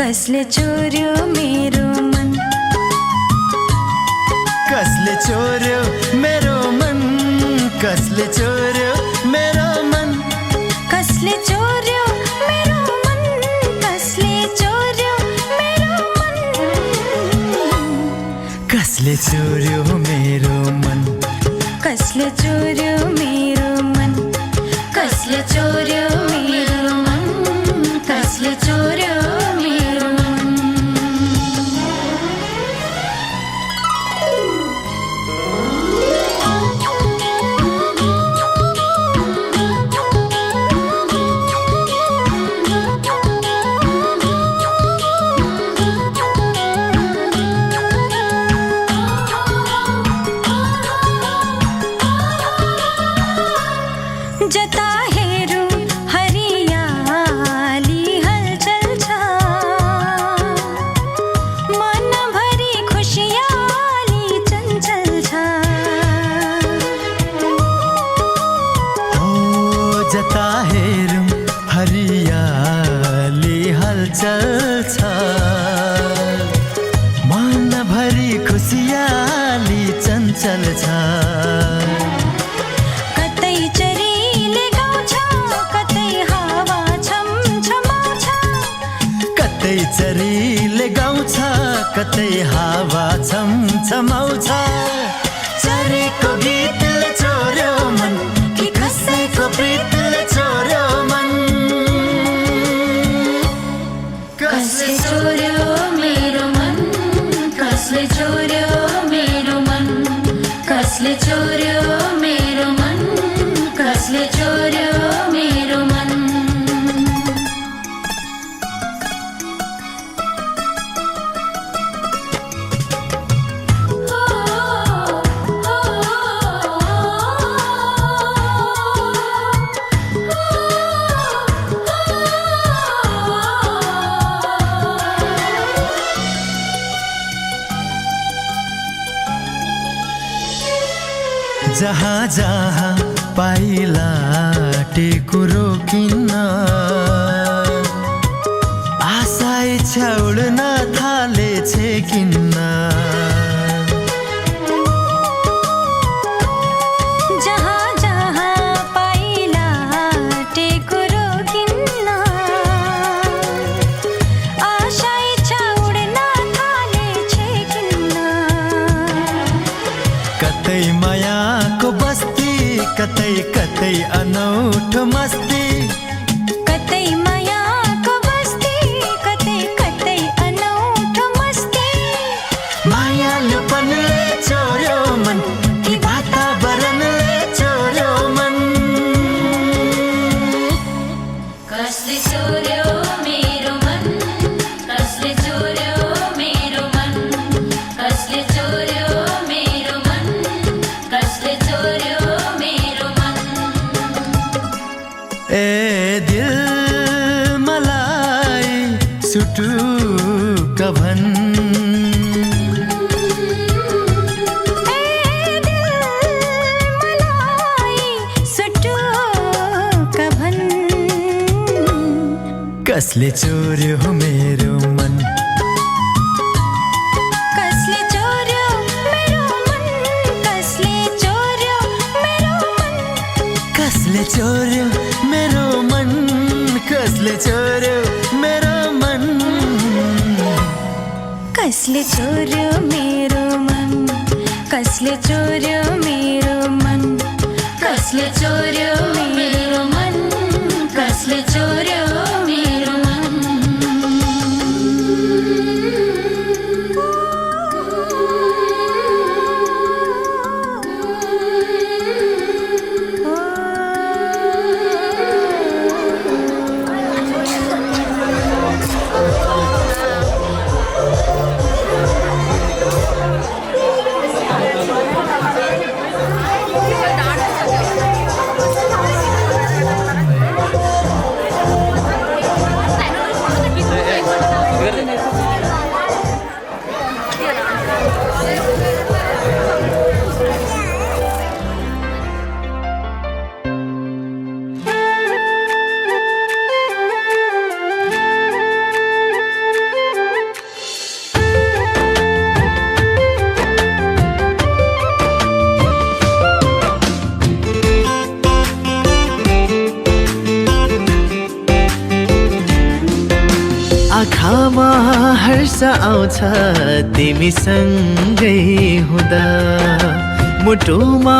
कसले चोर्यो मेरो मन, कसले चोर्यो मेरो मन, कसले चोर्यो मेरो मन, कसले चोर्यो मेरो मन, कसले चोर्यो मेरो मन, कसले चोर्यो मेरो मन, कसले चोर्यो मेरो मन, कसले चोर्यो मेरो मन, कसले चोर्यो मेरो मन। जता हेरौँ हरियाली हलचल छ, मनभरि खुसियाली चञ्चल छ। ओ जता हेरौँ हरियाली हलचल छ, मनभरि खुसियाली चञ्चल छ। कतै चरीले गाउँछ, कतै हावा छमछमाउँछ। चरीको गीतले चोर्यो मन, कि कसैको प्रीतले चोर्यो मन। कसले चोर्यो मेरो मन, कसले चोर्यो मेरो मन, कसले चोर्यो मेरो मन, कसले चोर्यो मेरो मन। जहाँ जहाँ पाइला टेको रोकिन्न, आशा इच्छा उड्न थालेछे किन्न। जहाँ जहाँ पाइला टेको रोकिन्न, आशा इच्छा उड्न थालेछे किन्न। कतै मायाको बस्ती, कतै कतै अनौठो मस्ती। कतै मायाको बस्ती, कतै कतै अनौठो मस्ती। मायालुपनले चोर्यो मन, कि वातावरणले चोर्यो मन। कसले चोर्यो मेरो मन, कसले चोर्यो मेरो मन, कसले चोर्यो मेरो मन, कसले चोर्यो मेरो मन। ए दिल मलाई सुटुक्क भन्, ए दिल मलाई सुटुक्क भन्। कसले चोर्यो मेरो मन, कसले चोर्यो मेरो मन, कसले चोर्यो मेरो मन, कसले चोर्यो मेरो मन, कसले चोर्यो मेरो मन। कसले चोर्यो मेरो मन, कसले चोर्यो मेरो मन, कसले चोर्यो मेरो मन, कसले चोर्यो मेरो मन। हर्ष आउँछ तिमीसँगै हुँदा मुटुमा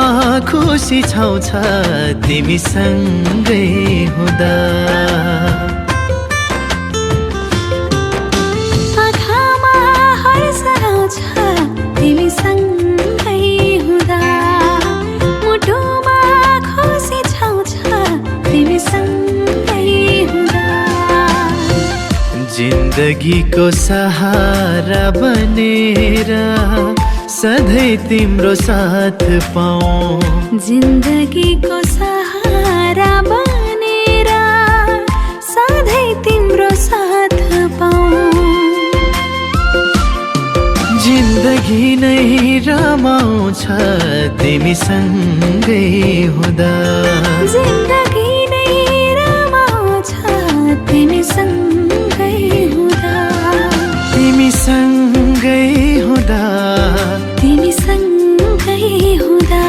खुसी छाउँछ तिमीसँगै हुँदा आँखामा हर्ष आउँछ तिमीसँगै हुँदा मुटुमा खुसी छाउँछ तिमीसँगै हुँदा जिन्दगीको सहारा बनेर सधैँ तिम्रो साथ पाऊँ जिन्दगीको सहारा बनेर सधैँ तिम्रो साथ पाऊँ जिन्दगी नै रमाउँछ तिमीसँगै हुँदा जिन्दगी नै रमाउँछ तिमीसँगै हुँदा तिमीसँगै हुँदा तिमीसँगै हुँदा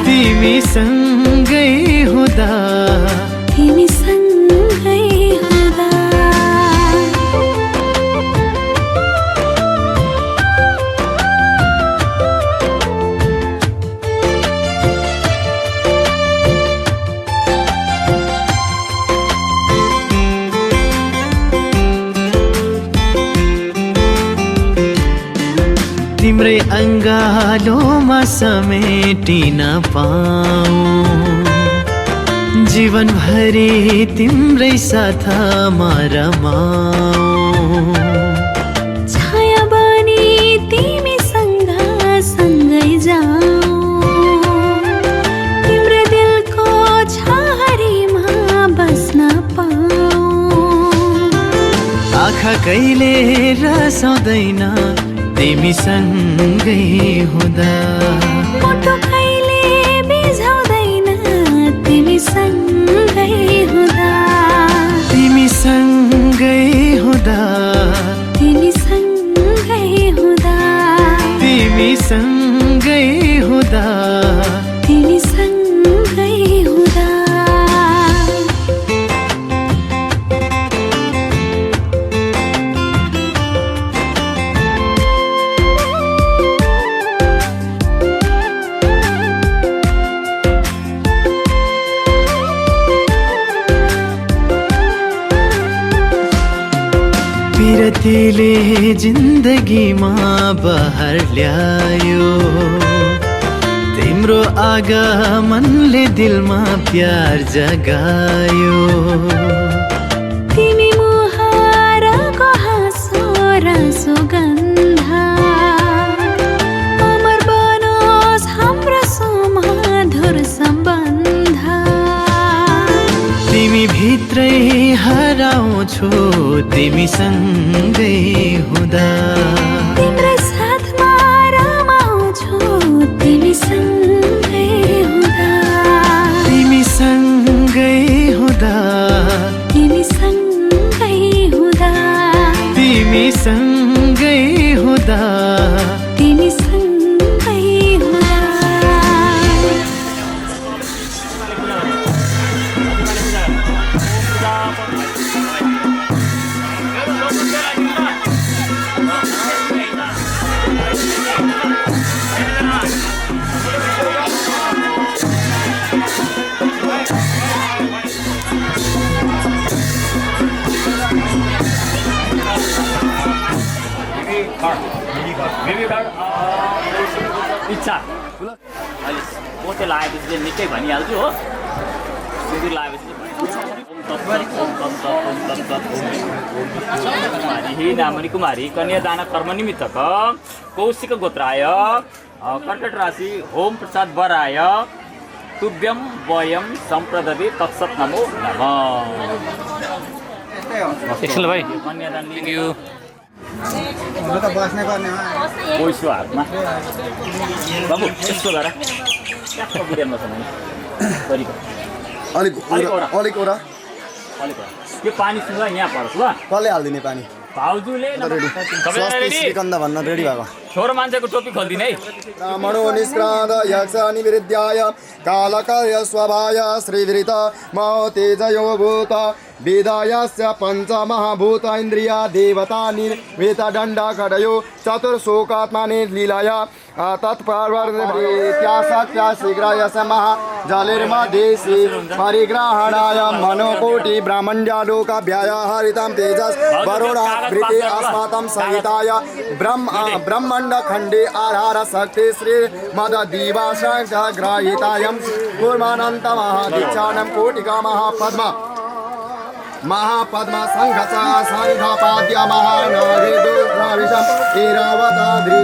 तिमीसँगै हुँदा तिमीसँगै हुँदा तिम्रै अङ्गालोमा समेटिन पाऊँ जीवनभरि तिम्रै साथमा रमाऊँ छाया बनी तिमीसँग सँगै जाऊँ तिम्रो दिलको छाहारीमा बस्न पाऊँ आँखा कहिले रसाउँदैन तिमीसँगै हुँदा मुटु कहिले बिझाउँदैन तिमीसँगै हुँदा तिमीसँगै हुँदा तिमीसँगै हुँदा तिमीसँगै हुँदा तिमीसँगै हुँदा पिरतीले जिन्दगीमा बहार ल्यायो तिम्रो आगमनले दिलमा प्यार जगायो तिमी मुहारको हाँसो र सुगन्ध अमर बनोस् हाम्रो सुमधुर सम्बन्ध तिमी भित्रै हराउँछु तिमीसँगै हुँदा तिम्रो साथमा रमाउँछु तिमीसँगै हुँदा तिमीसँगै हुँदा तिमीसँगै हुँदा तिमीसँगै हुँदा तिमीसँगै हुँदा इच्छा ठुलो अहिले पोते लगाएपछि चाहिँ निकै भनिहाल्छु हो सिन्दुर लगाएपछि कुमारी नामनी कुमारी कन्यादान कर्म निमित्तक कौशिक गोत्राय कर्कट राशि होम प्रसाद वराय तुभ्यम वयम सम्प्रदति तत्सत नमो नमः भाइ कन्यादान पैसो हातमा बाबु यस्तो गर ट्याक्क बुझ्याउनु छ अलिक ओरा यो पानी सुगा यहाँ पर्छ ल कसले हालिदिने पानी भाउजूले स्वस्ति श्रीकन्द भन्न रेडी भएको छोरो मान्छेको टोपी खोलिदिने है। ब्राह्मणो निष्क्रान्त यक्ष निवृद्धाय कालकय स्वभाय श्रीधृत महोतेजयो भूत वेदायस्य पञ्चमहाभूत इन्द्रिया देवता निर्वेद दण्ड खडयो चतुर्शोकात्मा निर्लीलया तत्पर्वत्या शीघ्राय समः जलिर्मदेशि परिग्रहणाय मनोकोटि ब्राह्मण्यालोकाभ्याय हरितं तेजस् वरुणावृते अस्माकं संहिताय ब्रह्माण्ड खण्डे आधार शक्ति श्री मददीवाशग्रहितायं कुर्मानन्तमहादीक्षानं कोटिका महापद्म संघपाद्य महानागे दुर्भाविषम् ऐरावताद्रि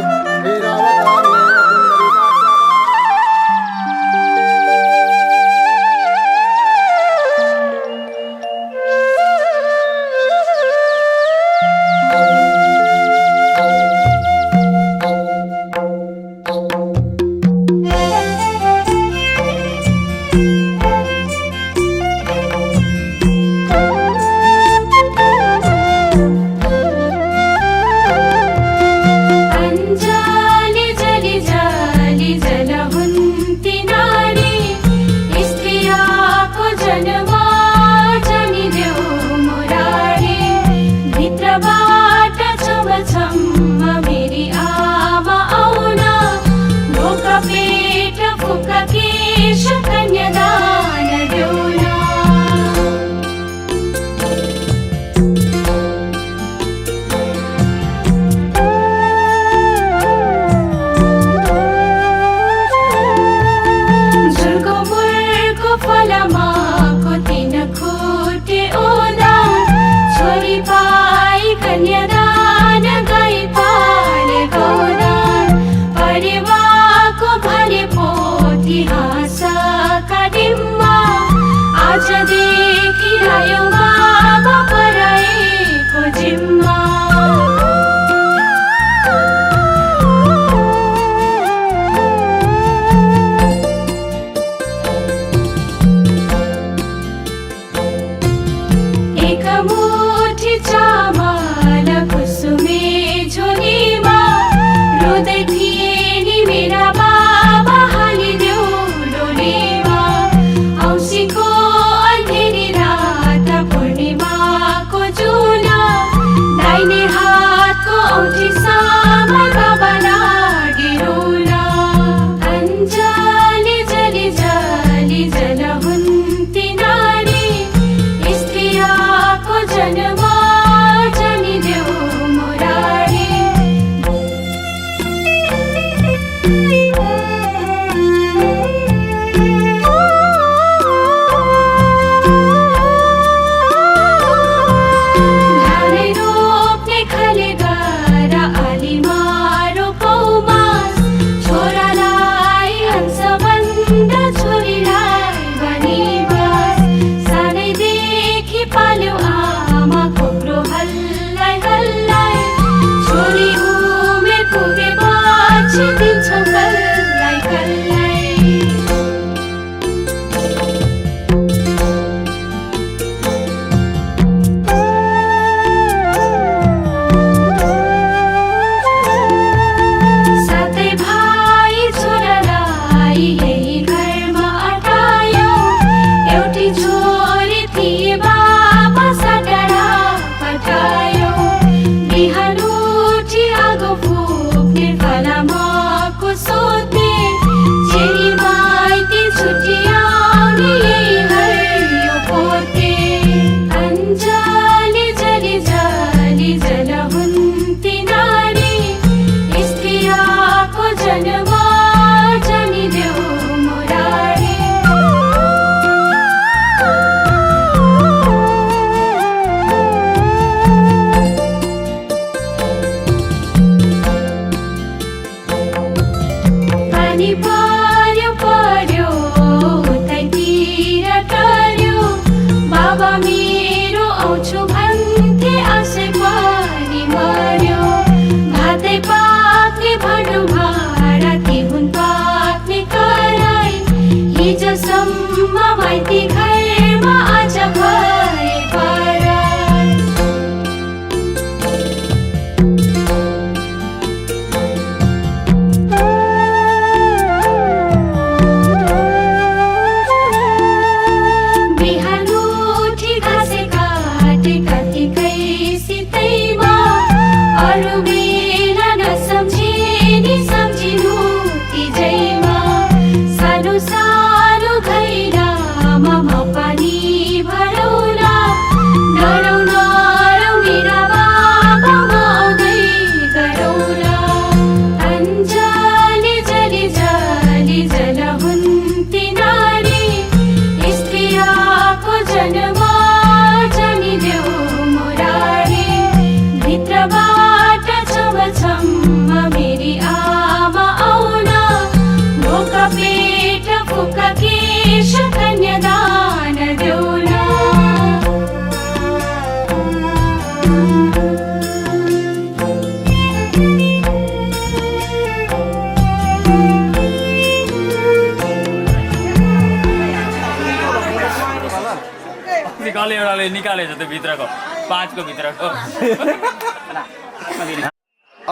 कसले एउटाले निकालेछ त्यो भित्रको 5 को भित्रको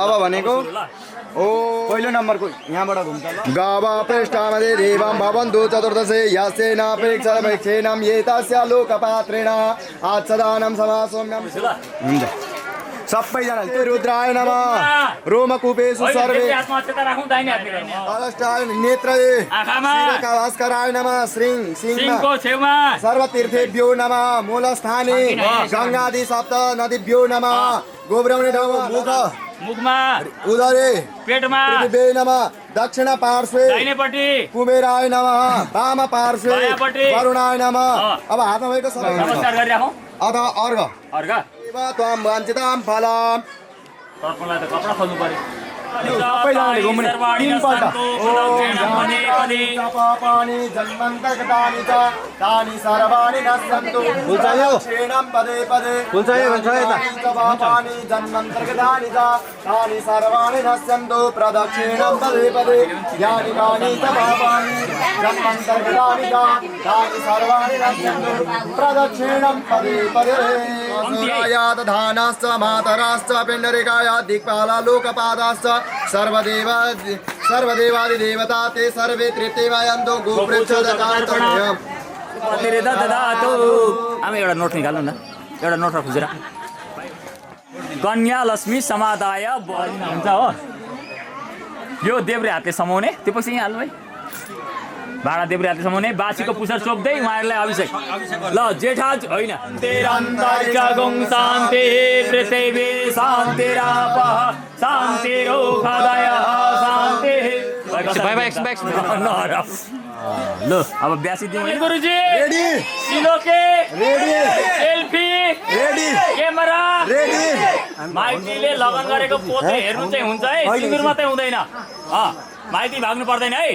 अब भनेको ओ पहिलो नम्बरको यहाँबाट घुम्छ ल गाव पृष्ठमध्ये देवं भवन्तु चतुर्दशे यस्येन प्रेक्षरमेक्षेनं एतस्य लोकपात्रेण आच्छदानं समासौम्यं हुन्छ सबैजना रुद्राय नमः रोमकूपेषु सर्वे अष्टाय नेत्रये शिरका भास्कराय नमः श्रीं सिंहको छेउमा सर्वतीर्थेभ्यो नमः मूलस्थाने गङ्गादि सप्त नदीभ्यो नमः गोब्राउने ठाउँमा मुखमा उदरे पेटमा पृथ्वी नमः दक्षिण पार्श्वे दाहिनेपट्टि कुबेराय नमः वाम पार्श्वे बायाँपट्टि वरुणाय नमः अब हातमा भएको सबै नमस्कार गरिराखौँ अथवा अर्घ अर्घ त्वं वाञ्छितां फलम् तर्पणलाई त कपडा खोल्नु पर्यो सबैजनाले घुम्ने तीनपल्ट पापानि जन्मन्तगतानि च तानि सर्वाणि नश्यन्तु क्षीणं पदे पदे पापानि जन्मन्तर्गतानि च तानि सर्वाणि नश्यन्तु प्रदक्षिणं पदे पदे यानि कानि च पापानि जन्मन्तर्गतानि च तानि सर्वाणि नश्यन्तु प्रदक्षिणं पदे पदे सूर्यायात धानाश्च मातराश्च पिण्डरिकाया दिक्पाला लोकपादाश्च सर्वदेवादिदेवता ते सर्वे तृतीयमायन्तो गोप्रेक्षदकार्तव्यम् आमा एउटा नोट निकाल्नु न एउटा नोट खोजेर कन्या लक्ष्मी समादाय हुन्छ हो यो देब्रे हातले समाउने त्यो पछि यहाँ हाल्नु है भाडा देब्रे हातले समाउने बासीको पुछर चोप्दै उहाँहरूलाई अभिषेक ल जेठाज होइन शान्ति पृथ्वी शान्तिरापः शान्तिरोखदय शान्ति ल अब ब्यासी दिउँ गुरुजी रेडी सिलोके ready selfie ready camera ready माइतीले लगन गरेको पोते हेर्नु चाहिँ हुन्छ है सिन्दुर मात्रै हुँदैन माइती भाग्नु पर्दैन है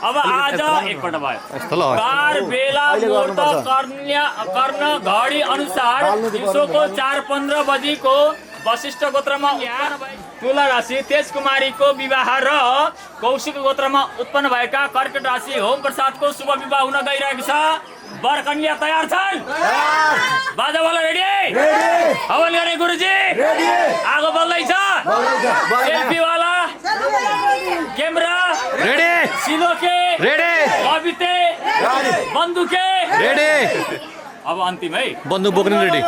अब आज एकपल्ट भयो बार बेला मुहूर्त कर्ण घडी अनुसार दिउँसोको 4:15 बजीको वशिष्ठ गोत्रमा तुला राशि तेज कुमारीको विवाह र कौशिक गोत्रमा उत्पन्न भएका कर्कट राशि होम प्रसादको शुभ विवाह हुन गइरहेको छ वर कन्या तयार छन् बाजावाला रेडी हवन गर्ने गुरुजी आगो बल्दैछ सेल्फी वाला क्यामेरा रेडी सिलोके रेडी कविते बन्दुके रेडी अब अन्तिम है बन्दुक बोक्ने रेडी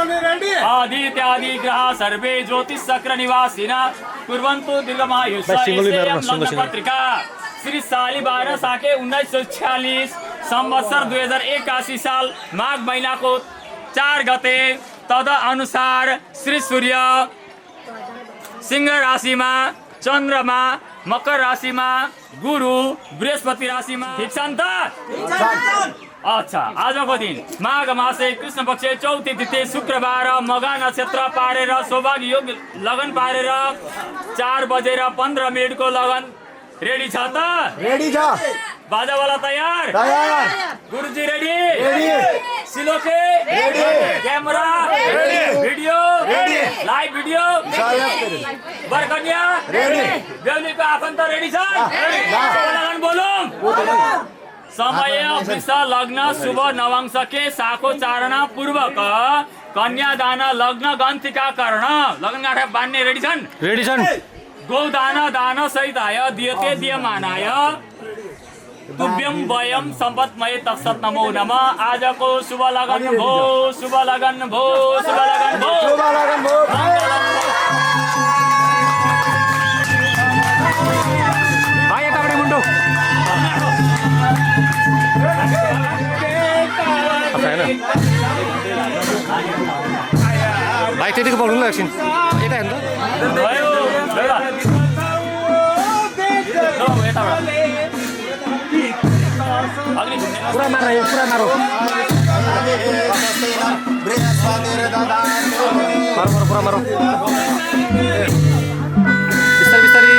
आदित्यादि ग्रह सर्वे ज्योतिष चक्र निवासिना कुर्वन्तु दीर्घमायुष्य पत्रिका श्री साली 12 साके 1946 संवत्सर 2081 साल माघ महिनाको 4 गते तद अनुसार श्री सूर्य सिंह राशिमा चन्द्रमा मकर राशिमा गुरु बृहस्पति राशिमा ठिक छ नि त अच्छा आजको दिन माघ मासे कृष्ण पक्ष चौथी तिथि शुक्रबार मघा नक्षत्र पारेर सौभाग्य योग लगन पारेर 4:15 को लगन रेडी छ त रेडी छ बाजावाला तयार गुरुजी रेडी सिलोके ready camera ready video ready live video बरकन्या रेडी बेहुलीको आफन्त रेडी छ लगन बोलौं समय वृष लग्न शुभ नवंश के साको चारणा पूर्वक कन्यादान लग्न गन्थिका कर्ण लगन गाँठा बान्ने रेडी छन् गौदान दान सहिताय दियते दियमानाय तुभ्यं वयं सम्पत्मय तत्सत् नमो नमः आजको शुभ लगन भो शुभ लगन भो शुभ लगन भो शुभ लगन भो भाइ यताबाट मुन्डो भाइ त्यतिको पक्नु ल एकछिन यता हेर्नु पुरा मारो पुरा मारो बिस्तारै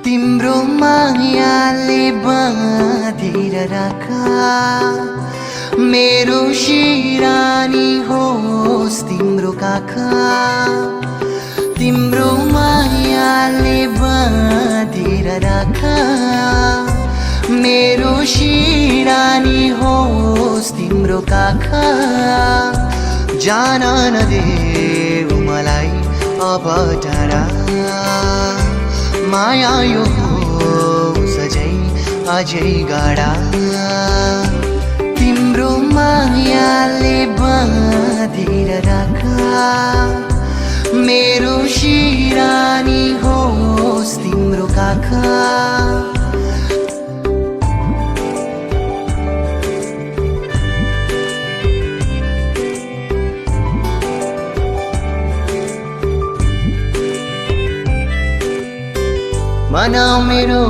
तिम्रो तिम्रो मायाले बाँधेर राख मेरो शिरानी होस् तिम्रो काख तिम्रो मायाले बाँधेर राख मेरो शिरानी होस् तिम्रो काख जान नदेऊ मलाई अब टाढा माया यो सजै अझै गाडा तिम्रो मायाले बाँधेर राख मेरो शिरानी होस् तिम्रो काख मन मेरो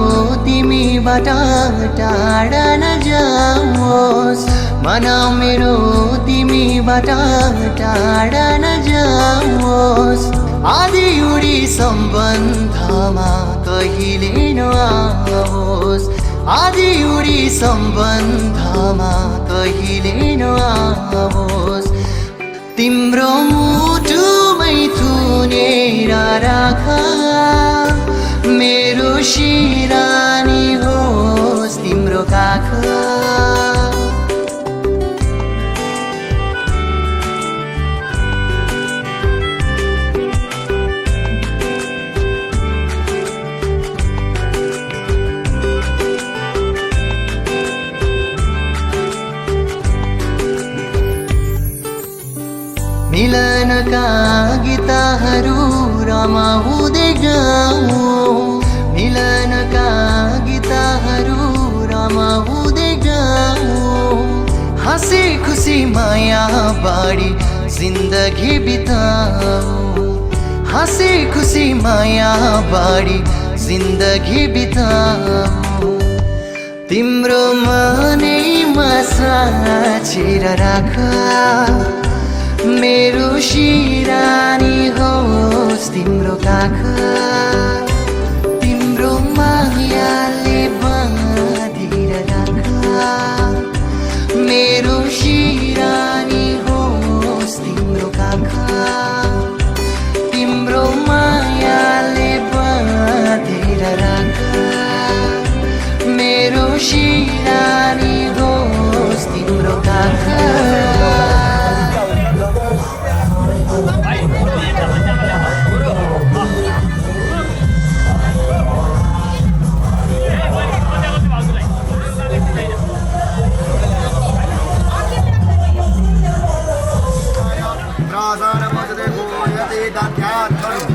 तिमीबाट टाढा नजाओस् मन मेरो तिमीबाट टाढा नजाओस् आधी उडी सम्बन्धमा कहिले नआओस् आधी उडी सम्बन्धमा कहिले नआओस् तिम्रो मुटुमै थुनेर राख मेरो शिरानी होस् तिम्रो काख मिलनका गीतहरू रमाउँदै गाउँ मिलनका गीतहरू रमाउँदै गाउँ हाँसी खुसी माया बाडी जिन्दगी बिताऊ हाँसी खुसी माया बाडी जिन्दगी बिताऊ तिम्रो मनैमा साँचेर राख मेरो शिरानी होस् तिम्रो काख तिम्रो मायाले बाँधेर राख मेरो शिरानी होस् तिम्रो काख तिम्रो मायाले बाँधेर राख मेरो शिरानी होस् तिम्रो काख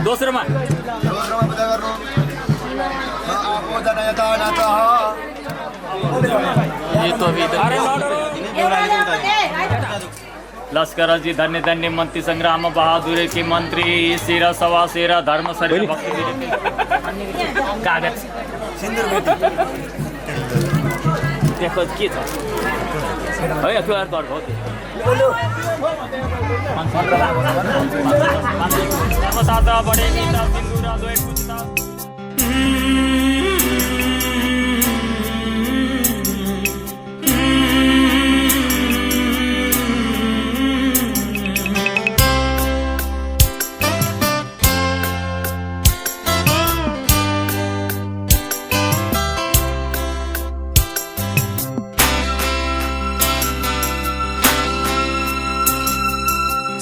दोस्रोमा लस्कर जी धन्य धन्य मंत्री संग्राम बहादुर के मंत्री शेर सवा शेर धर्म शरीर भक्ति कागज देखो के छ है क्यूआर कोड हो सादा बडे नेता सिंदूरा दोय पुछता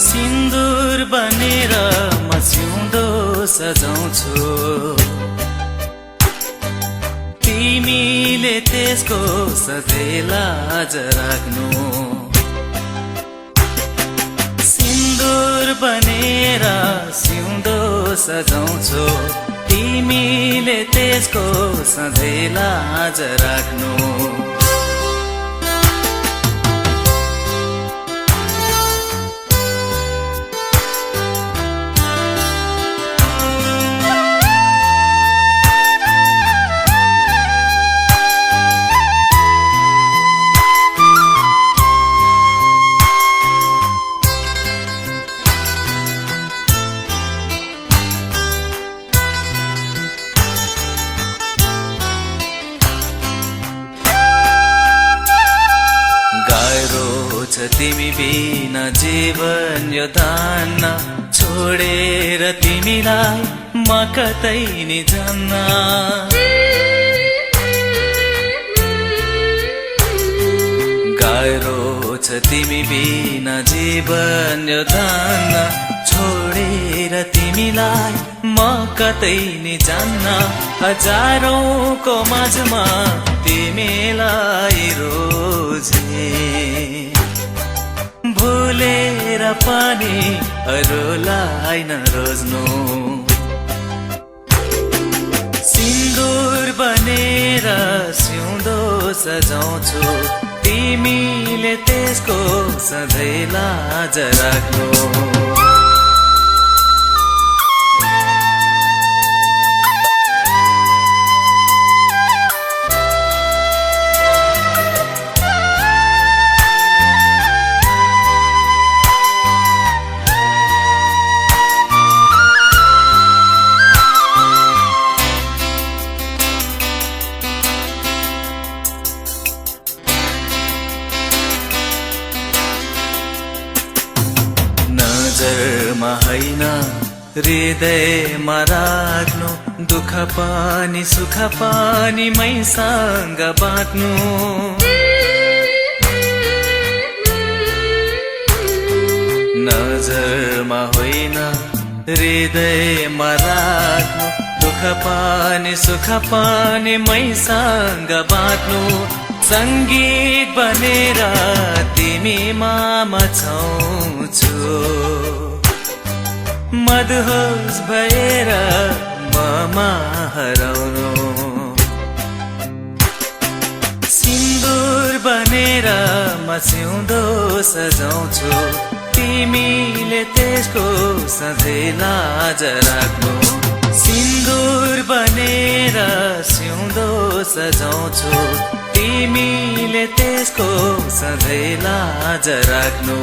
सिन्दूर बनेर म सिउँदो सजाउँछु तिमीले त्यसको सधैँ लाज राख्नु सिन्दूर बनेर सिउँदो सजाउँछु तिमीले त्यसको सधैँ लाज राख्नु तिमी बिना जीवन यो धान्न छोडेर तिमीलाई म कतै नि जान्न गाह्रो छ तिमी बिना जीवन यो धान्न छोडेर तिमीलाई म कतै नि जान्न हजारौंको माझमा तिमीलाई रोजे भुलेर पनि अरूलाई नरोज्नु सिन्दुर बनेर सिउँदो सजाउँछु तिमीले त्यसको सधैँ लाज राख्नु नजरमा हैन हृदयमा राख्नु दुःख पनि सुख पनि मैसँग बाँड्नु नजरमा होइन हृदयमा राख्नु दुःख पनि सुख पनि मैसँग बाँड्नु संगीत बनेर तिमीमा मचाउँछु मदहोस भएर ममा हराउनु सिन्दुर बनेर म सिउँदो सजाउँछु तिमीले त्यसको सधैँ लाज राख्नु सिन्दुर बनेर सिउँदो सजाउँछु तिमीले त्यसको सधैँ लाज राख्नु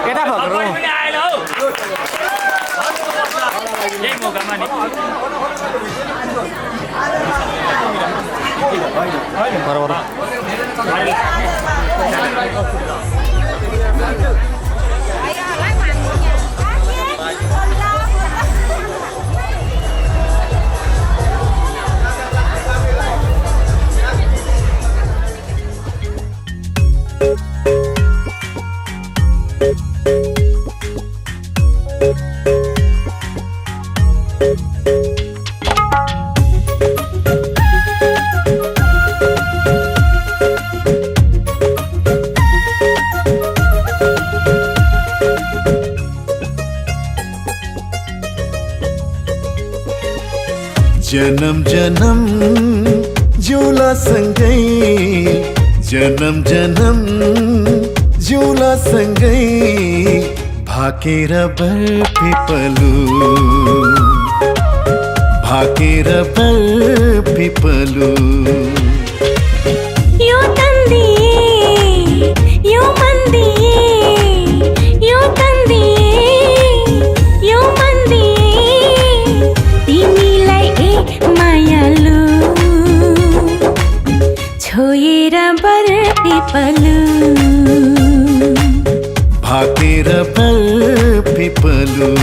केटा भक्रो यही मौकामा नि बराबर जन्म जन्म जिउला सँगै जन्म जन्म जिउला सँगै भाकेर बरपिपलु भाकेर बरपिपलु यो तन्दिए यो मन्दिए यो तन्दिए यो मन्दिए तिमीलाई ए मायालु छोएर बरपिपलु भाकेर बरपिपलु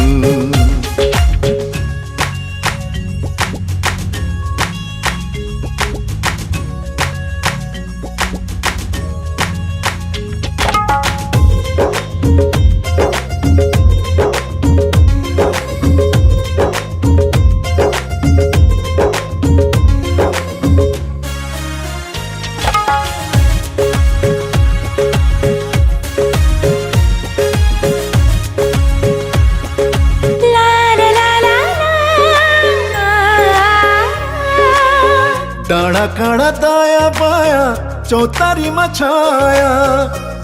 डाँडा काँडा दायाँ बायाँ चौतारीमा छाया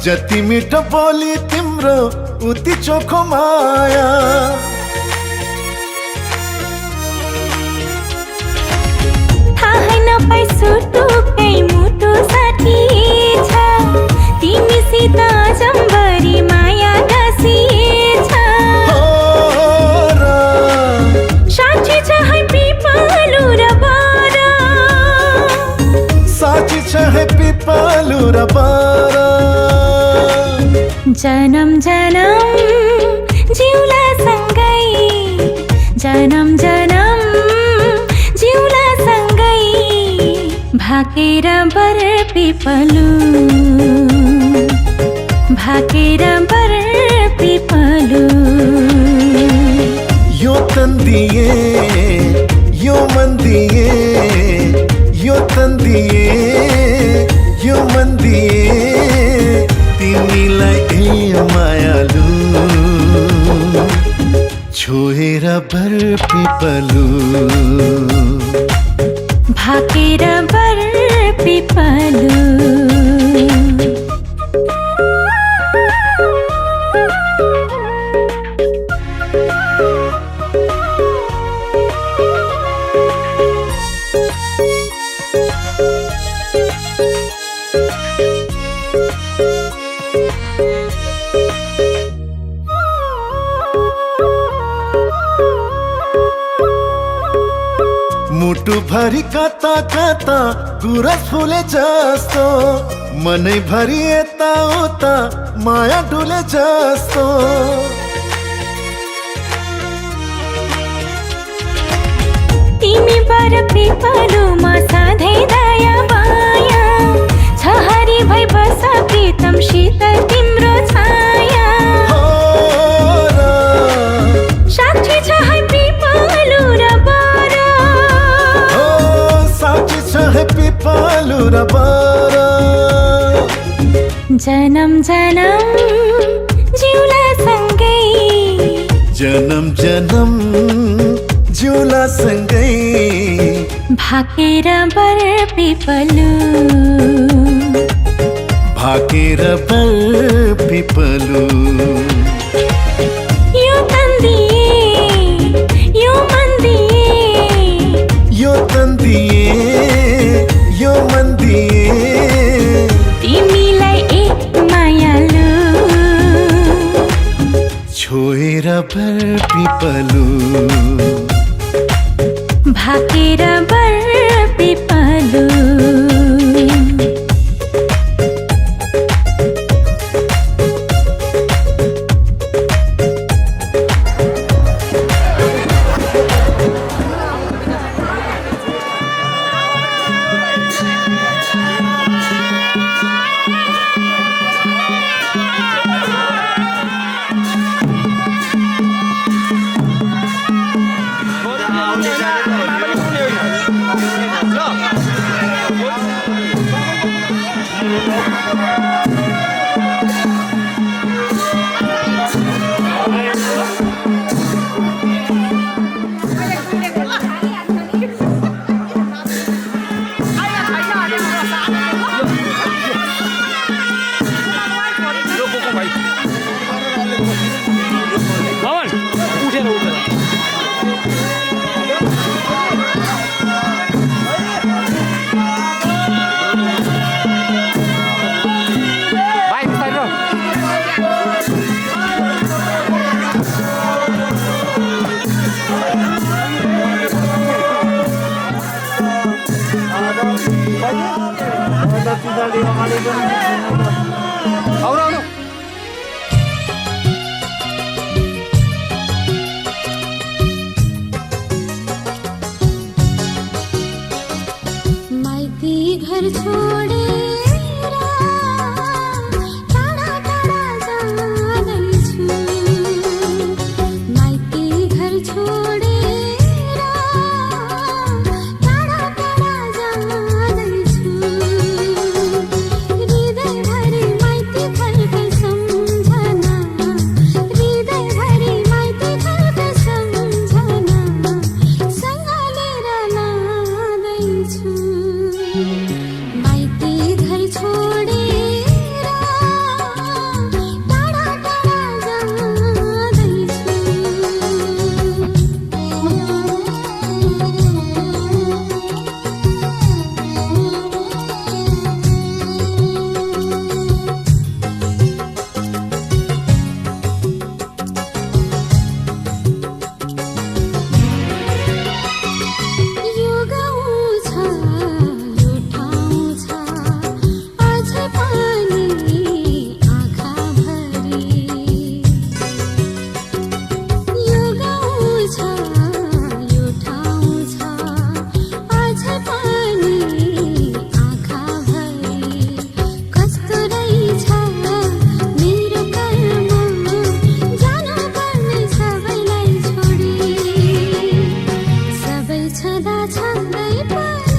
जति मिठो बोली तिम्रो उति चोखो माया थाहै नपाई सुटुकै मुटु साथी छ तिमीसित जम्बरी माया गाँसिएछ साँच्ची छ है पिपलु र बर साँच्ची छ है पिपलु र बर जन्म जन्म जिउला सँगै जन्म जन्म जिउला सँगै भाकेर बरपिपलु भाकेर बरपिपलु यो तन्दिए यो मन्दिए यो तन्दिए यो मन्दिए तिमीलाई ए मायालु छोएर बरपिपलु भाकेर बरपिपलु मुटु भरि कता कता गुरस फुले जस्तो मनै भरि यता उता माया डुले जस्तो तिमी बर पिपलुमा सधैँ दया माया छ हरि भई बस प्रीतम शीतल तिम्रो छाया साक्षी छ है पिपलु र बर साक्षी छ है पिपलु र बर जन्म जन्म जिउला सँगै जन्म जन्म जिउला सँगै भाकेर बर पिपलु भाकेर बर पिपलु यो तन्दिए यो मन्दिए यो तन्दिए यो मन्दिए तिमीलाई एक मायालु छोएर बर पिपलु भाकेर बर पिपलु माइती घर छोडेर टाढा टाढा जाँदैछु माइती घर छोडेर टाढा टाढा जाँदैछु हृदयभरि माइती घरकै सम्झना हृदयभरि माइती घरकै सम्झना सँगलेर लाँदैछु माइती घर छोडेर टाढा टाढा यो गाउँ छ यो ठाउँ छ अझै पनि आँखाभरि यो गाउँ छ यो ठाउँ छ अझै पनि आँखाभरि कस्तो रहेछ मेरो कर्म जानुपर्ने सबैलाई छोडी सबै छँदा छँदै पनि